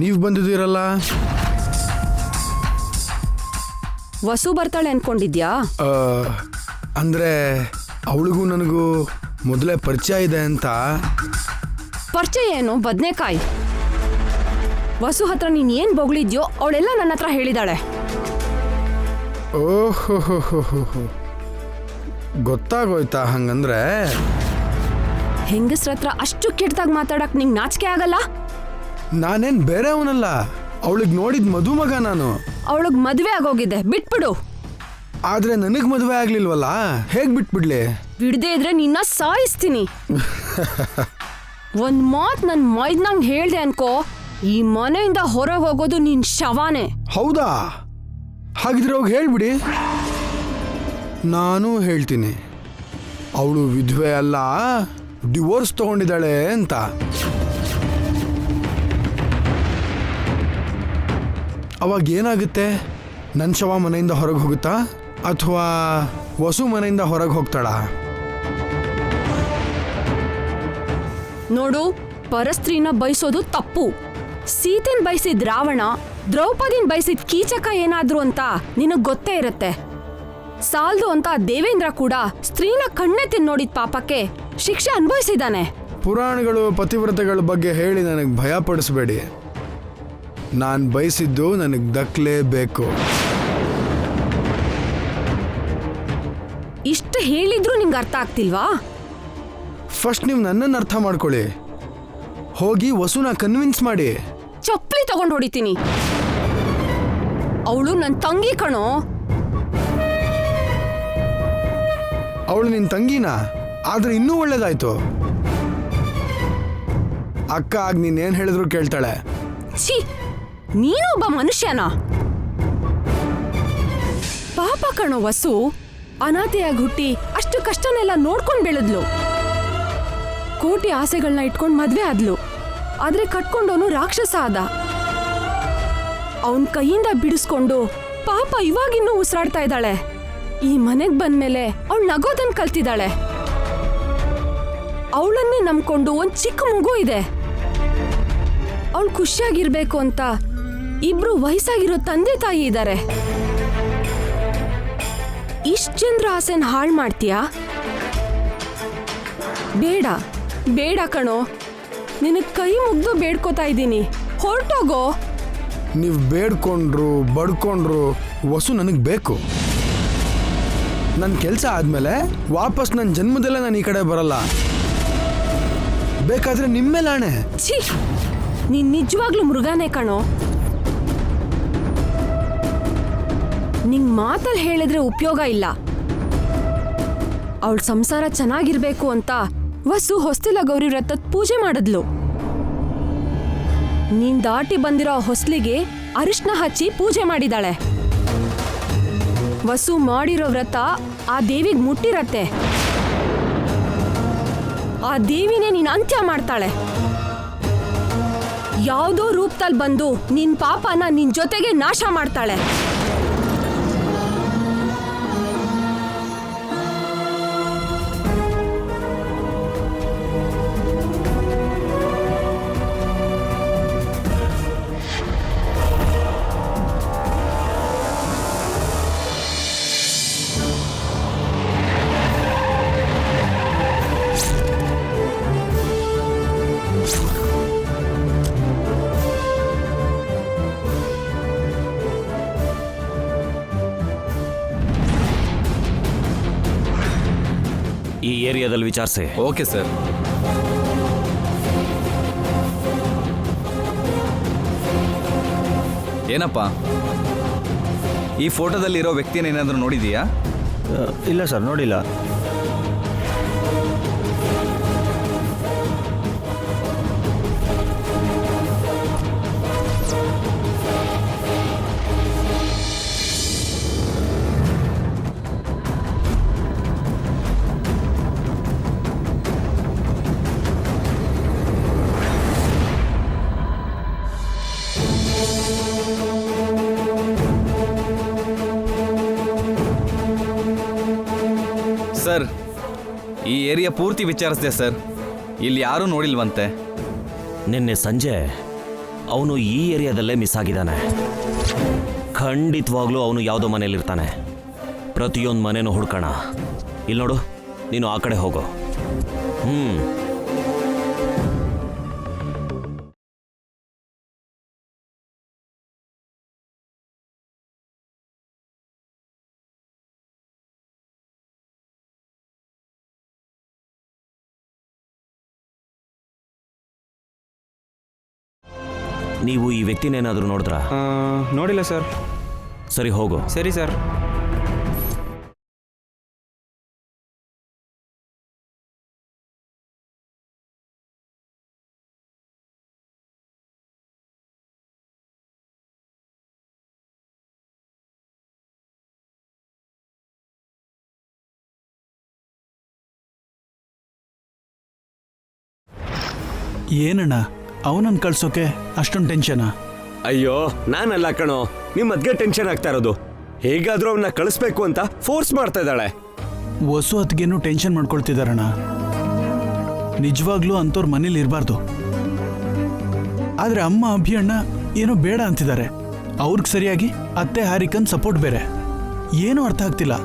ನೀವು ಬಂದಿದ್ದೀರಲ್ಲ? ವಸು ಬರ್ತಾಳೆ ಅನ್ಕೊಂಡಿದ್ಯಾ? ಅಂದರೆ ಅವಳಿಗೂ ನನಗೂ ಮೊದಲೇ ಪರಿಚಯ ಇದೆ ಅಂತ. ಪರಿಚಯ ಏನು ಬದನೆಕಾಯಿ? ವಸು ಹತ್ರ ನೀನ್ ಏನ್ ಬೊಗಳಿದ್ಯೋ ಅವಳೆಲ್ಲ ನನ್ನ ಹತ್ರ ಹೇಳಿದಾಳೆ. ಓಹೋ, ಗೊತ್ತಾಗೋಯ್ತಾ? ಹಂಗಂದ್ರೆ ಹೆಂಗಸ್ರ ಹತ್ರ ಅಷ್ಟು ಕೆಟ್ಟದಾಗ ಮಾತಾಡಕ್ ನಿಂಗೆ ನಾಚಿಕೆ ಆಗಲ್ಲ? ನಾನೇನ್ ಬೇರೆಯವನಲ್ಲ, ಅವಳಿಗೆ ನೋಡಿದ ಮದುಮಗ ನಾನು. ಅವಳಿಗೆ ಮದುವೆ ಆಗೋಗಿದೆ, ಬಿಟ್ಬಿಡು. ಆದ್ರೆ ನನಗ್ ಮದುವೆ ಆಗ್ಲಿಲ್ವಲ್ಲ, ಹೇಗ್ ಬಿಟ್ಬಿಡ್ಲಿ? ಬಿಡದೆ ಇದ್ರೆ ನಿನ್ನ ಸಾಯಿಸ್ತೀನಿ. ಒಂದ್ ಮಾತ್ ನನ್ ಮೈದ್ನಂಗ್ ಹೇಳ್ದೆ ಅನ್ಕೋ, ಈ ಮನೆಯಿಂದ ಹೊರಗೆ ಹೋಗೋದು ನಿನ್ ಶವಾನೆ. ಹೌದಾ? ಹಾಗಿದ್ರೆ ಹೋಗಿ ಹೇಳ್ಬಿಡಿ. ನಾನು ಹೇಳ್ತೀನಿ, ಅವಳು ವಿಧವೆ ಅಲ್ಲ, ಡಿವೋರ್ಸ್ ತಗೊಂಡಿದ್ದಾಳೆ ಅಂತ. ಅವಾಗ ಏನಾಗುತ್ತೆ? ನನ್ನ ಶವ ಮನೆಯಿಂದ ಹೊರಗೆ ಹೋಗುತ್ತಾ ಅಥವಾ ವಸು ಮನೆಯಿಂದ ಹೊರಗೆ ಹೋಗ್ತಾಳ? ನೋಡು, ಪರಸ್ತ್ರೀನ ಬಯಸೋದು ತಪ್ಪು. ಸೀತೆನ್ ಬಯಸಿದ್ ರಾವಣ, ದ್ರೌಪದಿನ್ ಬಯಸಿದ್ ಕೀಚಕ ಏನಾದ್ರು ಅಂತ ನಿನಗ್ ಗೊತ್ತೇ ಇರತ್ತೆ. ಸಾಲ್ದು ಅಂತ ದೇವೇಂದ್ರ ಕೂಡ ಸ್ತ್ರೀನ ಕಣ್ಣೆತ್ತಿ ನೋಡಿದ ಪಾಪಕ್ಕೆ ಶಿಕ್ಷೆ ಅನುಭವಿಸಿದಾನೆ. ಪುರಾಣಗಳು ಪತಿವ್ರತೆಗಳ ಬಗ್ಗೆ ಹೇಳಿ ನನಗೆ ಭಯ ಪಡಿಸ್ಬೇಡಿ. ನಾನು ಬಯಸಿದ್ದು ನನಗೆ ದಕ್ಕಲೇಬೇಕು. ಇಷ್ಟು ಹೇಳಿದ್ರು ನಿಂಗೆ ಅರ್ಥ ಆಗ್ತಿಲ್ವಾ? ಫಸ್ಟ್ ನೀವು ನನ್ನನ್ನು ಅರ್ಥ ಮಾಡ್ಕೊಳ್ಳಿ. ಹೋಗಿ ವಸುನ ಕನ್ವಿನ್ಸ್ ಮಾಡಿ. ಚಪ್ಪಲಿ ತಗೊಂಡು ಹೊಡಿತೀನಿ. ಅವಳು ನನ್ನ ತಂಗಿ ಕಣೋ. ಅವಳು ನಿನ್ನ ತಂಗಿನ? ಆದ್ರೆ ಇನ್ನೂ ಒಳ್ಳೇದಾಯ್ತು. ಅಕ್ಕ ಆಗ ನೀನೇನು ಹೇಳಿದ್ರು ಕೇಳ್ತಾಳೆ. ಛೀ, ನೀನು ಒಬ್ಬ ಮನುಷ್ಯನ? ಪಾಪ ಕಣೋ ವಸು, ಅನಾಥೆಯಾಗಿ ಹುಟ್ಟಿ ಅಷ್ಟು ಕಷ್ಟನೆಲ್ಲ ನೋಡ್ಕೊಂಡ್ ಬೆಳೆದ್ಲು. ಕೋಟಿ ಆಸೆಗಳನ್ನ ಇಟ್ಕೊಂಡ್ ಮದ್ವೆ ಆದ್ಲು. ಆದ್ರೆ ಕಟ್ಕೊಂಡವನು ರಾಕ್ಷಸ ಆದ. ಅವನ್ ಕೈಯಿಂದ ಬಿಡಿಸ್ಕೊಂಡು ಪಾಪ ಇವಾಗಿನ್ನೂ ಉಸಿರಾಡ್ತಾ ಇದ್ದಾಳೆ. ಈ ಮನೆಗ್ ಬಂದ್ಮೇಲೆ ಅವಳು ನಗೋದನ್ ಕಲ್ತಿದ್ದಾಳೆ. ಅವಳನ್ನೇ ನಂಬ್ಕೊಂಡು ಒಂದ್ ಚಿಕ್ಕ ಮಗು ಇದೆ. ಅವಳು ಖುಷಿಯಾಗಿರ್ಬೇಕು ಅಂತ ಇಬ್ರು ವಯಸ್ಸಾಗಿರೋ ತಂದೆ ತಾಯಿ ಇದ್ದಾರೆ. ಇಷ್ಟ ಜನರ ಆಸೆನ ಹಾಳು ಮಾಡ್ತೀಯಾ? ಬೇಡ ಬೇಡ ಕಣೋ, ನಿನಗೆ ಕೈ ಮುಗ್ದು ಬೇಡ್ಕೋತಾ ಇದ್ದೀನಿ, ಹೊರಟೋಗೋ. ನೀವು ಬೇಡ್ಕೊಂಡ್ರು ಬಡ್ಕೊಂಡ್ರು ವಸು ನನಗೆ ಬೇಕು. ನನ್ನ ಕೆಲಸ ಆದಮೇಲೆ ವಾಪಸ್ ನನ್ನ ಜನ್ಮದಲ್ಲೇ ನಾನು ಈ ಕಡೆ ಬರಲ್ಲ. ಬೇಕಾದ್ರೆ ನಿಮ್ಮೇಲೆ ಆಣೆ. ಛೀ, ನೀನ್ ನಿಜವಾಗ್ಲೂ ಮೃಗನೇ ಕಣೋ. ನಿಂಗ್ ಮಾತಲ್ಲಿ ಹೇಳಿದ್ರೆ ಉಪಯೋಗ ಇಲ್ಲ. ಅವಳ ಸಂಸಾರ ಚೆನ್ನಾಗಿರ್ಬೇಕು ಅಂತ ವಸು ಹೊಸ್ತಿಲ ಗೌರಿ ವ್ರತದ ಪೂಜೆ ಮಾಡಿದ್ಲು. ನೀನ್ ದಾಟಿ ಬಂದಿರೋ ಹೊಸ್ಲಿಗೆ ಅರಿಶಿನ ಹಚ್ಚಿ ಪೂಜೆ ಮಾಡಿದಾಳೆ. ವಸು ಮಾಡಿರೋ ವ್ರತ ಆ ದೇವಿಗೆ ಮುಟ್ಟಿರತ್ತೆ. ಆ ದೇವಿನೇ ನೀನ್ ಅಂತ್ಯ ಮಾಡ್ತಾಳೆ. ಯಾವುದೋ ರೂಪದಲ್ಲಿ ಬಂದು ನಿನ್ ಪಾಪನ ನಿನ್ ಜೊತೆಗೆ ನಾಶ ಮಾಡ್ತಾಳೆ. ಈ ಏರಿಯಾದಲ್ಲಿ ವಿಚಾರಿಸಿ. Okay sir. ಏನಪ್ಪ, ಈ ಫೋಟೋದಲ್ಲಿರೋ ವ್ಯಕ್ತಿನ ಏನಾದರೂ ನೋಡಿದೀಯಾ? ಇಲ್ಲ ಸರ್, ನೋಡಿಲ್ಲ. ಸರ್, ಈ ಏರಿಯಾ ಪೂರ್ತಿ ವಿಚಾರಿಸಿದೆ ಸರ್. ಇಲ್ಲಿ ಯಾರೂ ನೋಡಿಲ್ವಂತೆ. ನಿನ್ನೆ ಸಂಜೆ ಅವನು ಈ ಏರಿಯಾದಲ್ಲೇ ಮಿಸ್ ಆಗಿದ್ದಾನೆ. ಖಂಡಿತವಾಗ್ಲೂ ಅವನು ಯಾವುದೋ ಮನೇಲಿರ್ತಾನೆ. ಪ್ರತಿಯೊಂದು ಮನೇನೂ ಹುಡ್ಕೋಣ. ಇಲ್ಲಿ ನೋಡು, ನೀನು ಆ ಕಡೆ ಹೋಗು. ನೀವು ಈ ವ್ಯಕ್ತಿನೇನಾದರೂ ನೋಡಿದ್ರಾ? ನೋಡಿಲ್ಲ ಸರ್. ಸರಿ, ಹೋಗು. ಸರಿ ಸರ್. ಏನಣ್ಣ, ಅವನನ್ನು ಕಳ್ಸೋಕೆ ಅಷ್ಟೊಂದು ಟೆನ್ಷನಾ? ಅಯ್ಯೋ, ನಾನಲ್ಲ ಕಣೋ, ನಿಮ್ಮ ಅದ್ಗೆ ಟೆನ್ಷನ್ ಆಗ್ತಾ ಇರೋದು. ಹೇಗಾದ್ರೂ ಅವನ್ನ ಕಳಿಸ್ಬೇಕು ಅಂತ ಫೋರ್ಸ್ ಮಾಡ್ತಾ ಇದ್ದಾಳೆ. ವಸು ಹೊತ್ತಿಗೇನು ಟೆನ್ಷನ್ ಮಾಡ್ಕೊಳ್ತಿದಾರಣ್ಣ. ನಿಜವಾಗ್ಲೂ ಅಂಥವ್ರ ಮನೇಲಿ ಇರಬಾರ್ದು. ಆದ್ರೆ ಅಮ್ಮ ಅಭಿಯಣ್ಣ ಏನೋ ಬೇಡ ಅಂತಿದ್ದಾರೆ. ಅವ್ರಿಗೆ ಸರಿಯಾಗಿ ಅತ್ತೆ ಹಾರಿಕನ್ ಸಪೋರ್ಟ್ ಬೇರೆ. ಏನೂ ಅರ್ಥ ಆಗ್ತಿಲ್ಲ.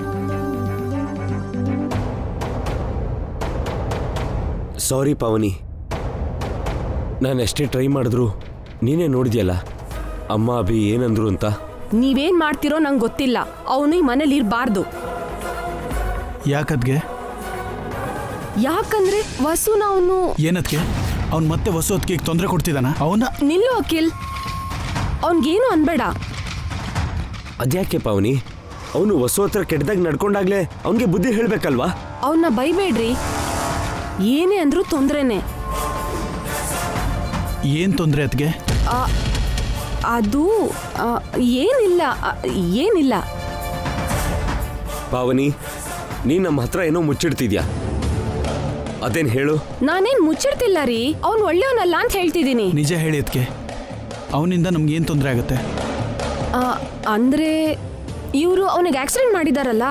ಸಾರಿ ಪಾವನಿ, ನಾನು ಎಷ್ಟೇ ಟ್ರೈ ಮಾಡಿದ್ರು ನೀನೇ ನೋಡಿದ್ಯಲ್ಲ ಅಮ್ಮ ಅಭಿ ಏನಂದ್ರು ಅಂತ. ನೀವೇನ್ ಮಾಡ್ತಿರೋ ನಂಗೆ ಗೊತ್ತಿಲ್ಲ. ಅವನು ಈ ಮನೇಲಿ ಇರಬಾರ್ದು. ಯಾಕದ್ಗೆ? ಯಾಕಂದ್ರೆ ವಸುನ ಅವನು ಏನದ್ಗೆ? ಅವ್ನು ಮತ್ತೆ ವಸು ಹೊತ್ತಿಗೆ ತೊಂದರೆ ಕೊಡ್ತಿದ್ದಾನ? ಅವನ ನಿಲ್ಲು ಅಖಿಲ್, ಅವನ್ಗೇನು ಅನ್ಬೇಡ. ಅದ್ಯಾಕೆ ಪಾವನಿ, ಅವನು ವಸು ಹತ್ರ ಕೆಟ್ಟದಾಗ ನಡ್ಕೊಂಡಾಗ್ಲೇ ಅವನಿಗೆ ಬುದ್ಧಿ ಹೇಳ್ಬೇಕಲ್ವಾ? ಅವನ್ನ ಬೈಬೇಡ್ರಿ. ಏನೇ ಅಂದ್ರೂ ತೊಂದ್ರೆನೆ. ಏನ್ ತೊಂದರೆ ಅದ್ಗೆ? ಅದು ಏನಿಲ್ಲ, ಏನಿಲ್ಲ. ಪಾವನಿ, ನೀನ್ ನಮ್ಮ ಹತ್ರ ಏನೋ ಮುಚ್ಚಿಡ್ತಿದ್ಯಾ, ಅದೇನ್ ಹೇಳು. ನಾನೇನ್ ಮುಚ್ಚಿಡ್ತಿಲ್ಲ ರೀ. ಅವ್ನು ಒಳ್ಳೆಯವನಲ್ಲ ಅಂತ ಹೇಳ್ತಿದ್ದೀನಿ. ನಿಜ ಹೇಳಿ ಅದ್ಗೆ, ಅವನಿಂದ ನಮ್ಗೇನು ತೊಂದರೆ ಆಗುತ್ತೆ? ಅಂದ್ರೆ ಇವರು ಅವನಿಗೆ ಆಕ್ಸಿಡೆಂಟ್ ಮಾಡಿದಾರಲ್ಲ,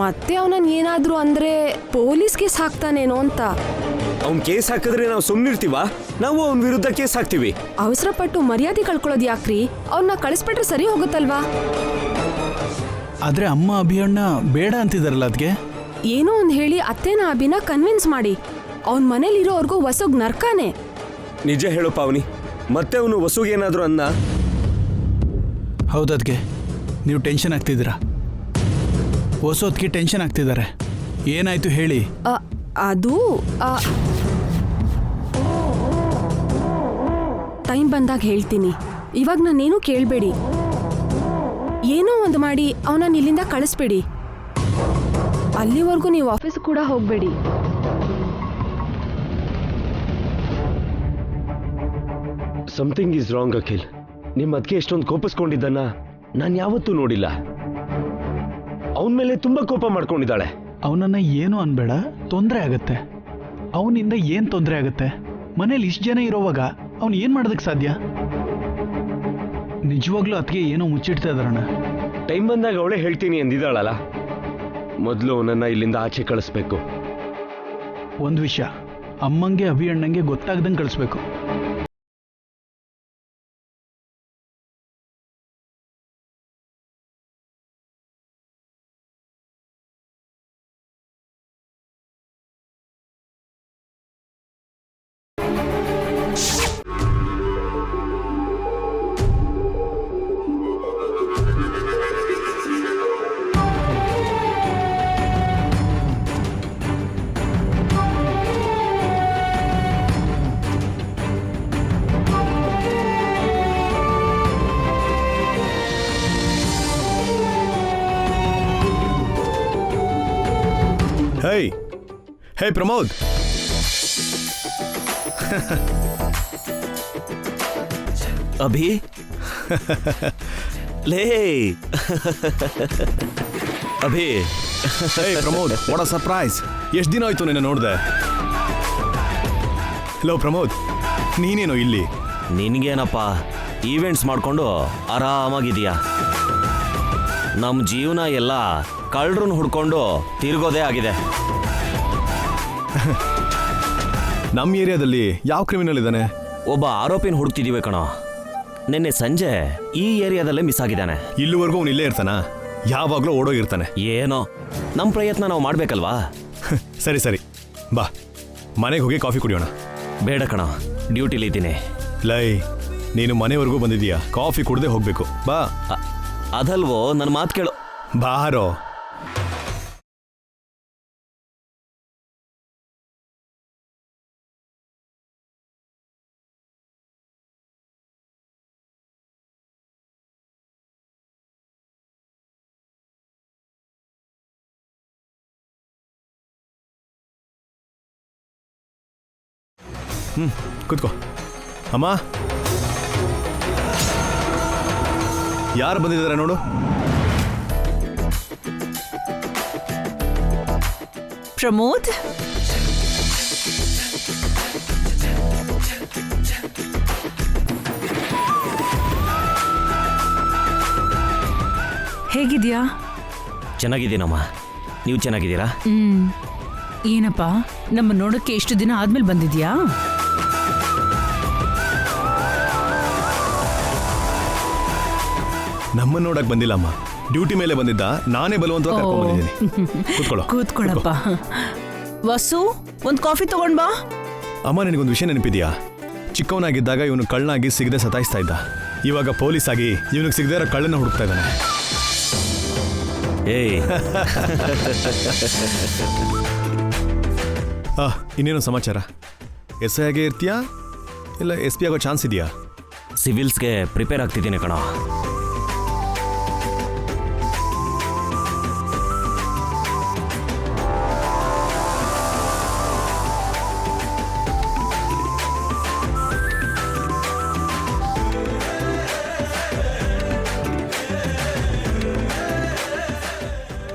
ಮತ್ತೆ ಅವನನ್ನ ಏನಾದ್ರು ಅಂದ್ರೆ ಪೊಲೀಸ್ ಕೇಸ್ ಹಾಕ್ತಾನೇನೋ ಅಂತ. ಅವ್ನ್ ಕೇಸ್ ಹಾಕಿದ್ರೆ ನಾವು ಸುಮ್ಮನಿರ್ತೀವ? ನಾವು ಅವನ ವಿರುದ್ಧ ಕೇಸ್ ಹಾಕ್ತೀವಿ. ಅವಸರಪಟ್ಟು ಮರ್ಯಾದೆ ಕಳ್ಕೊಳ್ಳೋದು ಯಾಕ್ರಿ? ಅವನ್ನ ಕಳಿಸ್ಬಿಟ್ರೆ ಸರಿ ಹೋಗುತ್ತಲ್ವಾ? ಆದ್ರೆ ಅಮ್ಮ ಅಭಿಯಣ್ಣ ಬೇಡ ಅಂತಿದಾರಲ್ಲ ಅದ್ಗೆ. ಏನೋ ಒಂದ್ ಹೇಳಿ ಅತ್ತೆನ ಅಭಿನ ಕನ್ವಿನ್ಸ್ ಮಾಡಿ. ಅವನ್ ಮನೇಲಿರೋರ್ಗೂ ವಸುಗ್ ನರ್ಕಾನೆ. ನಿಜ ಹೇಳು ಪಾವನಿ, ಮತ್ತೆ ಅವನು ವಸುಗೇನಾದ್ರು ಅನ್ನ? ಹೌದದ್ಗೆ, ನೀವು ಟೆನ್ಷನ್ ಆಗ್ತಿದ್ದೀರಾ. ಹೊಸೊತ್ತಿಗೆ ಟೆನ್ಷನ್ ಆಗ್ತಿದ್ದಾರೆ. ಏನಾಯ್ತು ಹೇಳಿ. ಅದು ಟೈಮ್ ಬಂದಾಗ ಹೇಳ್ತೀನಿ. ಇವಾಗ ನಾನೇನು ಕೇಳಬೇಡಿ. ಏನೋ ಒಂದು ಮಾಡಿ ಅವನನ್ನ ಇಲ್ಲಿಂದ ಕಳಿಸ್ಬೇಡಿ. ಅಲ್ಲಿವರೆಗೂ ನೀವು ಆಫೀಸ್ ಕೂಡ ಹೋಗಬೇಡಿ. Something is wrong Akhil. ನಿಮ್ಮ ಅದಕ್ಕೆ ಎಷ್ಟೊಂದು ಕೋಪಿಸ್ಕೊಂಡಿದ್ದನ್ನ ನಾನು ಯಾವತ್ತೂ ನೋಡಿಲ್ಲ. ಅವನ ಮೇಲೆ ತುಂಬಾ ಕೋಪ ಮಾಡ್ಕೊಂಡಿದ್ದಾಳೆ. ಅವನನ್ನ ಏನು ಅನ್ಬೇಡ, ತೊಂದರೆ ಆಗತ್ತೆ. ಅವನಿಂದ ಏನ್ ತೊಂದರೆ ಆಗತ್ತೆ? ಮನೇಲಿ ಇಷ್ಟು ಜನ ಇರೋವಾಗ ಅವನು ಏನ್ ಮಾಡೋದಕ್ಕೆ ಸಾಧ್ಯ? ನಿಜವಾಗ್ಲೂ ಅದಕ್ಕೆ ಏನೋ ಮುಚ್ಚಿಡ್ತಾ ಇದಾರಣ್ಣ. ಟೈಮ್ ಬಂದಾಗ ಅವಳೇ ಹೇಳ್ತೀನಿ ಅಂದಿದ್ದಾಳಲ್ಲ. ಮೊದಲು ಅವನನ್ನ ಇಲ್ಲಿಂದ ಆಚೆ ಕಳಿಸ್ಬೇಕು. ಒಂದು ವಿಷಯ, ಅಮ್ಮಂಗೆ ಅಭಿಯಣ್ಣಂಗೆ ಗೊತ್ತಾಗ್ದಂಗೆ ಕಳಿಸ್ಬೇಕು. ಹೇ ಪ್ರಮೋದ್, ಅಭಿ ಲೇ ಅಭಿ. ಹೇ ಪ್ರಮೋದ್, ವಾಟ್ ಅ ಸರ್ಪ್ರೈಸ್. ಎಷ್ಟು ದಿನ ಆಯ್ತು ನಿನ್ನ ನೋಡಿದೆ. ಹಲೋ ಪ್ರಮೋದ್, ನೀನೇನು ಇಲ್ಲಿ? ನಿನಗೇನಪ್ಪ, ಈವೆಂಟ್ಸ್ ಮಾಡಿಕೊಂಡು ಆರಾಮಾಗಿದೆಯಾ? ನಮ್ಮ ಜೀವನ ಎಲ್ಲ ಕಳ್ಳರನ್ನ ಹುಡ್ಕೊಂಡು ತಿರುಗೋದೇ ಆಗಿದೆ. ನಮ್ಮ ಏರಿಯಾದಲ್ಲಿ ಯಾವ ಕ್ರಿಮಿನಲ್ ಇದ್ದಾನೆ? ಒಬ್ಬ ಆರೋಪಿನ ಹುಡುಕ್ತಿದೀವಿ ಕಣೋ. ನಿನ್ನೆ ಸಂಜೆ ಈ ಏರಿಯಾದಲ್ಲೇ ಮಿಸ್ ಆಗಿದ್ದಾನೆ. ಇಲ್ಲಿವರೆಗೂ ಅವ್ನು ಇಲ್ಲೇ ಇರ್ತಾನಾ? ಯಾವಾಗಲೂ ಓಡೋಗಿರ್ತಾನೆ. ಏನೋ ನಮ್ಮ ಪ್ರಯತ್ನ ನಾವು ಮಾಡ್ಬೇಕಲ್ವಾ? ಸರಿ ಸರಿ, ಬಾ ಮನೆಗೆ ಹೋಗಿ ಕಾಫಿ ಕುಡಿಯೋಣ. ಬೇಡ ಕಣೋ, ಡ್ಯೂಟಿಲಿದ್ದೀನಿ. ಲೈ, ನೀನು ಮನೆವರೆಗೂ ಬಂದಿದೀಯಾ, ಕಾಫಿ ಕುಡ್ದೆ ಹೋಗ್ಬೇಕು. ಬಾ. ಅದಲ್ವೋ, ನನ್ನ ಮಾತು ಕೇಳು. ಬಾರೋ. ಕೂತ್ಕೋ. ಅಮ್ಮ, ಯಾರು ಬಂದಿದ್ದಾರೆ ನೋಡು. ಪ್ರಮೋದ್, ಹೇಗಿದ್ಯಾ? ಚೆನ್ನಾಗಿದ್ದೀನಮ್ಮ, ನೀವು ಚೆನ್ನಾಗಿದ್ದೀರಾ? ಏನಪ್ಪ, ನಮ್ಮ ನೋಡಕ್ಕೆ ಎಷ್ಟು ದಿನ ಆದ್ಮೇಲೆ ಬಂದಿದ್ಯಾ? ನಮ್ಮನ್ನ ನೋಡಕ್ ಬಂದಿಲ್ಲ ಅಮ್ಮ, ಡ್ಯೂಟಿ ಮೇಲೆ ಬಂದಿದ್ದ. ನಾನೇ ಬಲವಂತವಾಗಿ ಕರ್ಕೊಂಡ್ ಬಂದಿದ್ದೀನಿ. ಕೂತ್ಕೊಳ್ಳೋ. ಕೂತ್ಕೊಳ್ಳಪ್ಪ. ವಸು, ಒಂದ್ ಕಾಫಿ ತಗೊಂಡ್ ಬಾ. ಅಮ್ಮ, ನಿನಗೊಂದು ವಿಷಯ ನೆನಪಿದ್ಯಾ? ಚಿಕ್ಕವನಾಗಿದ್ದಾಗ ಇವನು ಕಳ್ಳನಾಗಿ ಸಿಗದೆ ಸತಾಯಿಸ್ತಾ ಇದ್ದ. ಇವಾಗ ಪೊಲೀಸ್ ಆಗಿ ಇವನಿಗೆ ಸಿಗದೆ ಇರೋ ಕಳ್ಳನ ಹುಡುಕ್ತಾ ಇದ್ದಾನೆ. ಏಯ್, ಇನ್ನೇನು ಸಮಾಚಾರ? ಎಸ್ ಐ ಆಗೇ ಇರ್ತೀಯಾ ಇಲ್ಲ SP ಆಗೋ ಚಾನ್ಸ್ ಇದೆಯಾ? ಸಿವಿಲ್ಸ್ಗೆ ಪ್ರಿಪೇರ್ ಆಗ್ತಿದ್ದೀನಿ ಕಣೋ.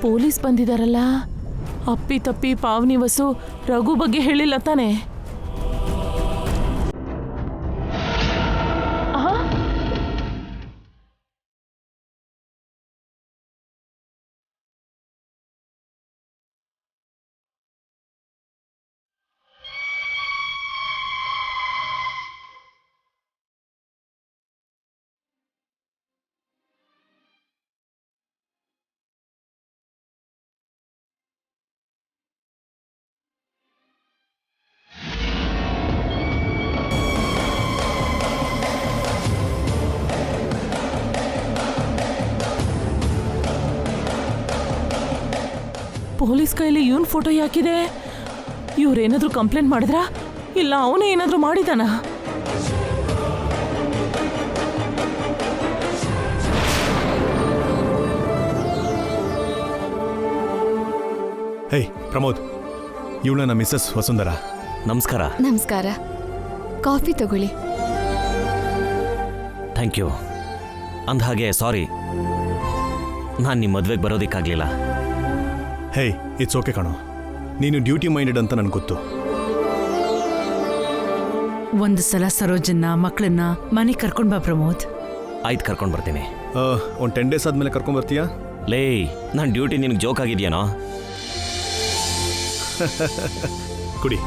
ಪೊಲೀಸ್ ಬಂದಿದಾರಲ್ಲ, ಅಪ್ಪಿ ತಪ್ಪಿ ಪಾವನಿ ವಸು ರಘು ಬಗ್ಗೆ ಹೇಳಿಲ್ಲ ತಾನೆ? ಪೊಲೀಸ್ ಕೈಲಿ ಇವನ್ ಫೋಟೋ ಯಾಕಿದೆ? ಇವ್ರೇನಾದ್ರೂ ಕಂಪ್ಲೇಂಟ್ ಮಾಡಿದ್ರ ಇಲ್ಲ ಅವನೇ ಏನಾದ್ರೂ ಮಾಡಿದಾನ? ಹೇಯ್ ಪ್ರಮೋದ್, ಇವಳು ನನ್ನ ಮಿಸ್ಸಸ್ ವಸುಂಧರಾ. ನಮಸ್ಕಾರ. ನಮಸ್ಕಾರ. ಕಾಫಿ ತಗೊಳ್ಳಿ. Thank you. ಅಂದಹಾಗೆ ಸಾರಿ, ನಾನು ನಿಮ್ಮ ಮದುವೆಗೆ ಬರೋದಕ್ಕಾಗಲಿಲ್ಲ. ಹೇಯ್, ಇಟ್ಸ್ ಓಕೆ ಕಣೋ, ನೀನು ಡ್ಯೂಟಿ ಮೈಂಡೆಡ್ ಅಂತ ನನಗೆ ಗೊತ್ತು. ಒಂದು ಸಲ ಸರೋಜನ್ನ ಮಕ್ಕಳನ್ನ ಮನೆಗೆ ಕರ್ಕೊಂಡ್ ಬಾ ಪ್ರಮೋದ್. ಆಯ್ತು, ಕರ್ಕೊಂಡು ಬರ್ತೀನಿ. ಒಂದು 10 ಡೇಸ್ ಆದಮೇಲೆ ಕರ್ಕೊಂಬರ್ತೀಯಾ? ಲೇ, ನನ್ನ ಡ್ಯೂಟಿ ನಿನಗೆ ಜೋಕ್ ಆಗಿದೆಯೇನೋ? ಕುಡಿ.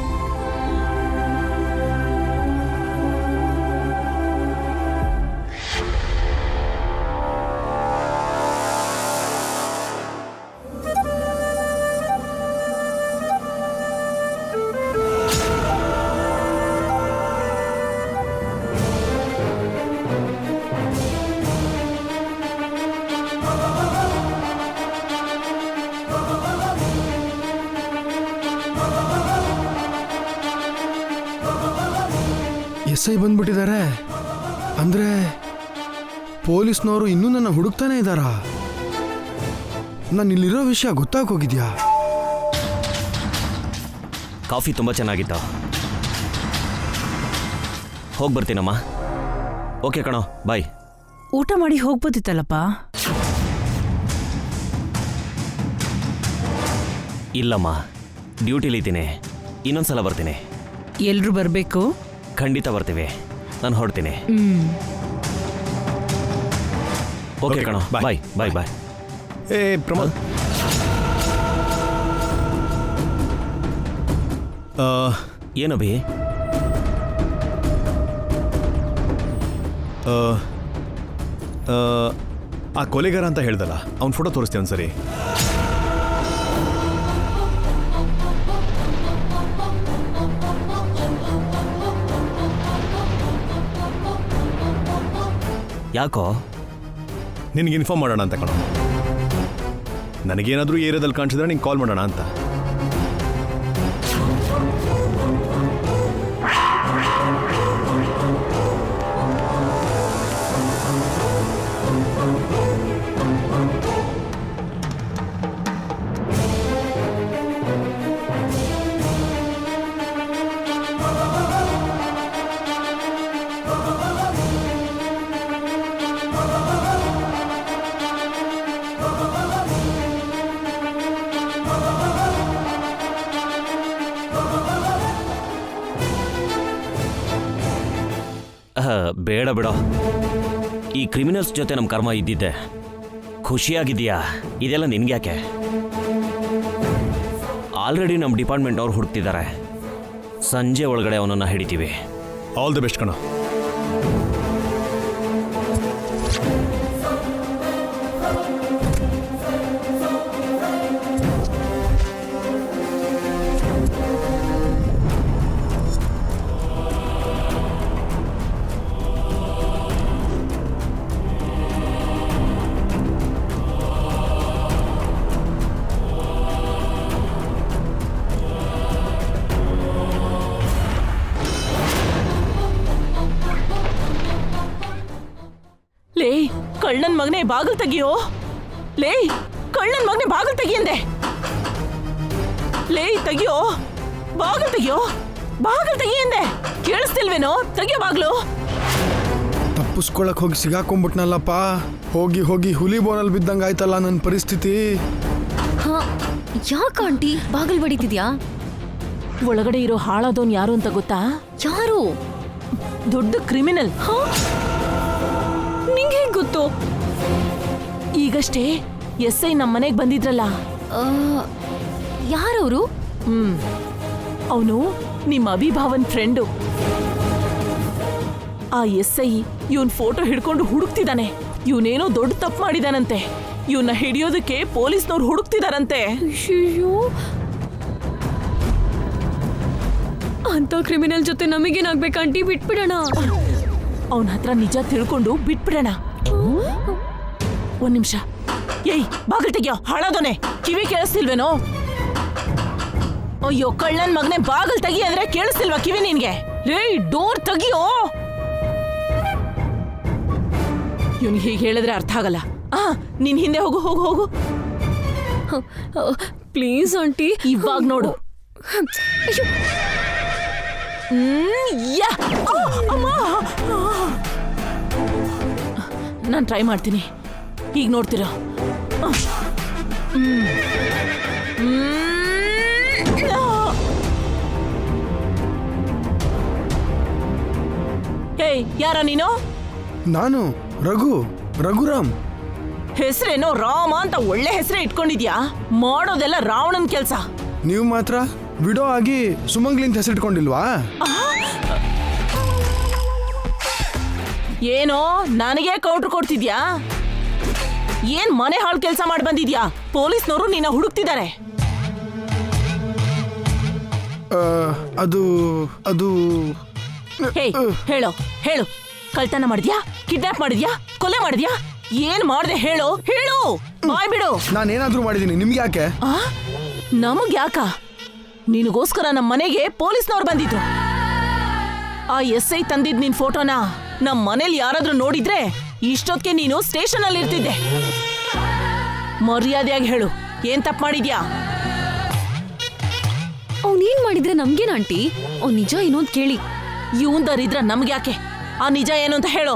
SI ಬಂದ್ಬಿಟ್ಟಿದ್ದಾರೆ ಅಂದ್ರೆ ಪೊಲೀಸ್ನವರು ಇನ್ನೂ ನನ್ನ ಹುಡುಕ್ತಾನೆ ಇದ್ದಾರಾ? ನಾನು ಇಲ್ಲಿರೋ ವಿಷಯ ಗೊತ್ತಾಗೋಗಿದ್ಯಾ? ಕಾಫಿ ತುಂಬ ಚೆನ್ನಾಗಿತ್ತು. ಹೋಗಿ ಬರ್ತೀನಮ್ಮ. ಓಕೆ ಕಣೋ, ಬಾಯ್. ಊಟ ಮಾಡಿ ಹೋಗ್ಬೋದಿತ್ತಲ್ಲಪ್ಪ. ಇಲ್ಲಮ್ಮ, ಡ್ಯೂಟಿಲಿದ್ದೀನಿ. ಇನ್ನೊಂದ್ಸಲ ಬರ್ತೀನಿ. ಎಲ್ರು ಬರ್ಬೇಕು? ಖಂಡಿತ ಬರ್ತೀವಿ. ನಾನು ಹೊರಡ್ತೀನಿ. ಓಕೆ ಕಣೋ, ಬಾಯ್ ಬಾಯ್ ಬಾಯ್. ಏ ಪ್ರಮೋದ್, ಏನಭಿ? ಆ, ಆ, ಆ ಕೊಲೆಗಾರ ಅಂತ ಹೇಳ್ದಲ್ಲ ಅವ್ನ ಫೋಟೋ ತೋರಿಸ್ತೀವಿ ಒಂದ್ಸರಿ. ಯಾಕೋ? ನಿನಗೆ ಇನ್ಫಾರ್ಮ್ ಮಾಡೋಣ ಅಂತ ಕಣೋ. ನನಗೇನಾದರೂ ಏರಿಯಾದಲ್ಲಿ ಕಾಣಿಸಿದ್ರೆ ನಿಂಗೆ ಕಾಲ್ ಮಾಡೋಣ ಅಂತ. ಬೇಡ ಬಿಡೋ. ಈ ಕ್ರಿಮಿನಲ್ಸ್ ಜೊತೆ ನಮ್ಮ ಕರ್ಮ ಇದ್ದಿದ್ದೆ. ಖುಷಿಯಾಗಿದೆಯಾ? ಇದೆಲ್ಲ ನಿನ್ಗ್ಯಾಕೆ? ಆಲ್ರೆಡಿ ನಮ್ಮ ಡಿಪಾರ್ಟ್ಮೆಂಟ್ ಅವ್ರು ಹುಡುಕ್ತಿದ್ದಾರೆ. ಸಂಜೆ ಒಳಗಡೆ ಅವನನ್ನು ಹಿಡಿತೀವಿ. ಆಲ್ ದಿ ಬೆಸ್ಟ್ ಕಣೋ. ಲೇ ಕಳ್ಳನ್ ಮಗನೇ ಬಾಗಿಲು ತೆಗಿಯೋ. ಲೇ ಕಳ್ಳನ್ ಮಗನೇ ಬಾಗಿಲು ತೆಗಿಯಂದೆ. ಲೇ ತೆಗಿಯೋ, ಬಾಗಿಲು ತೆಗಿಯೋ, ಬಾಗಿಲು ತೆಗಿಯಂದೆ. ಕೇಳಿಸ್ತಿಲ್ವೇನೋ? ತೆಗಿಯೋ ಬಾಗ್ಲು. ತಪ್ಪಿಸ್ಕೊಳಕ್ ಹೋಗಿ ಸಿಗಾಕೊಂಡ್ಬಿಟ್ನಲ್ಲಪ್ಪ. ಹೋಗಿ ಹೋಗಿ ಹುಲಿ ಬೋನಲ್ಲಿ ಬಿದ್ದಂಗೆ ಆಯ್ತಲ್ಲ ನನ್ನ ಪರಿಸ್ಥಿತಿ. ಯಾಕೆ ಆಂಟಿ ಬಾಗಿಲು ಬಡಿತಿದ್ಯಾ? ಒಳಗಡೆ ಇರೋ ಹಾಳಾದವನ್ ಯಾರು ಅಂತ ಗೊತ್ತಾ? ಯಾರು? ದೊಡ್ಡ ಕ್ರಿಮಿನಲ್. ನಿಂಗೆ ಹೇಗ್ ಗೊತ್ತು? ಈಗಷ್ಟೇ SI ನಮ್ಮ ಮನೆಗೆ ಬಂದಿದ್ರಲ್ಲ. ಯಾರವರು? ಅವನು ನಿಮ್ಮ ಅಭಿಭಾವನ್ ಫ್ರೆಂಡು. ಆ SI ಇವನ್ ಫೋಟೋ ಹಿಡ್ಕೊಂಡು ಹುಡುಕ್ತಿದ್ದಾನೆ. ಇವನೇನೋ ದೊಡ್ಡ ತಪ್ಪು ಮಾಡಿದಾನಂತೆ. ಇವನ್ನ ಹಿಡಿಯೋದಕ್ಕೆ ಪೊಲೀಸ್ನವ್ರು ಹುಡುಕ್ತಿದಾರಂತೆ. ಅಯ್ಯೋ, ಅಂತ ಕ್ರಿಮಿನಲ್ ಜೊತೆ ನಮಗೇನಾಗ್ಬೇಕು ಆಂಟಿ? ಬಿಟ್ಬಿಡೋಣ. ಅವನ ಹತ್ರ ನಿಜ ತಿಳ್ಕೊಂಡು ಬಿಟ್ಬಿಡೋಣ. ಒಂದ್ ನಿಮಿಷ. ಏಯ್ ಬಾಗಿಲು ತೆಗಿಯೋ, ಹಾಳಾದೋನೆ. ಕಿವಿ ಕೇಳಿಸ್ತಿಲ್ವೇನೋ? ಅಯ್ಯೋ ಕಳ್ಳನ್ ಮಗನೇ, ಬಾಗಿಲು ತೆಗಿ ಅಂದ್ರೆ ಕೇಳಿಸ್ತಿಲ್ವಾ ಕಿವಿ ನಿನ್ಗೆ? ಏಯ್ ಡೋರ್ ತೆಗಿಯೋ. ಇವನ್ ಹೀಗೆ ಹೇಳಿದ್ರೆ ಅರ್ಥ ಆಗಲ್ಲ. ನಿನ್ ಹಿಂದೆ ಹೋಗು ಹೋಗು ಹೋಗು. Please aunty. ಇವಾಗ ನೋಡು. ನಾನು ಟ್ರೈ ಮಾಡ್ತೀನಿ. ಈಗ ನೋಡ್ತೀರಾ? ಏಯ್ ಯಾರ ನೀನು? ನಾನು ರಘುರಾಮ್. ಹೆಸರೇನೋ ರಾಮ ಅಂತ ಒಳ್ಳೆ ಹೆಸರೇ ಇಟ್ಕೊಂಡಿದ್ಯಾ. ಮಾಡೋದೆಲ್ಲ ರಾವಣನ್ ಕೆಲ್ಸ. ನೀವು ಮಾತ್ರ ವಿಡೋ ಆಗಿ ಸುಮಂಗ್ಲಿಂತ ಹೆಸರಿಟ್ಕೊಂಡಿಲ್ವಾ? ಏನೋ ನನಗೆ ಕೌಂಟ್ರ್ ಕೊಡ್ತಿದ್ಯಾ? ಏನ್ ಮನೆ ಹಾಳು ಕೆಲಸ ಮಾಡಿ ಬಂದಿದ್ಯಾ? ಪೊಲೀಸ್ನವರು ನಿನ್ನ ಹುಡುಕ್ತಿದ್ದಾರೆ. ಅದು ಹೇಳು ಹೇಳು. ಕಳ್ತನ ಮಾಡಿದ್ಯಾ? ಕಿಡ್ನಾಪ್ ಮಾಡಿದ್ಯಾ? ಕೊಲೆ ಮಾಡಿದ್ಯಾ? ಏನ್ ಮಾಡ್ದೆ ಹೇಳು ಹೇಳು. ಬಾಯ್ ಬಿಡು. ನಾನೇನಾದ್ರೂ ಮಾಡಿದೀನಿ, ನಿಮ್ಗೆ ಯಾಕೆ? ನಮಗ್ ಯಾಕ? ನಿನಗೋಸ್ಕರ ನಮ್ಮ ಮನೆಗೆ ಪೊಲೀಸ್ನವ್ರು ಬಂದಿದ್ರು. ಆ SI ತಂದಿದ್ ನಿನ್ ಫೋಟೋನ ನಮ್ ಮನೇಲಿ ಯಾರಾದ್ರೂ ನೋಡಿದ್ರೆ ಇಷ್ಟೊತ್ತಿಗೆ ನೀನು ಸ್ಟೇಷನ್ ಅಲ್ಲಿ ಇರ್ತಿದ್ದೆ. ಮರ್ಯಾದೆಯಾಗಿ ಹೇಳು, ಏನ್ ತಪ್ಪು ಮಾಡಿದ್ಯಾ? ಅವ್ನೇನ್ ಮಾಡಿದ್ರೆ ನಮ್ಗೇನ ಆಂಟಿ? ಅವ್ನ್ ನಿಜ ಏನು ಅಂತ ಕೇಳಿ. ಇವಂದರಿದ್ರ ನಮ್ಗೆ ಯಾಕೆ? ಆ ನಿಜ ಏನು ಅಂತ ಹೇಳು.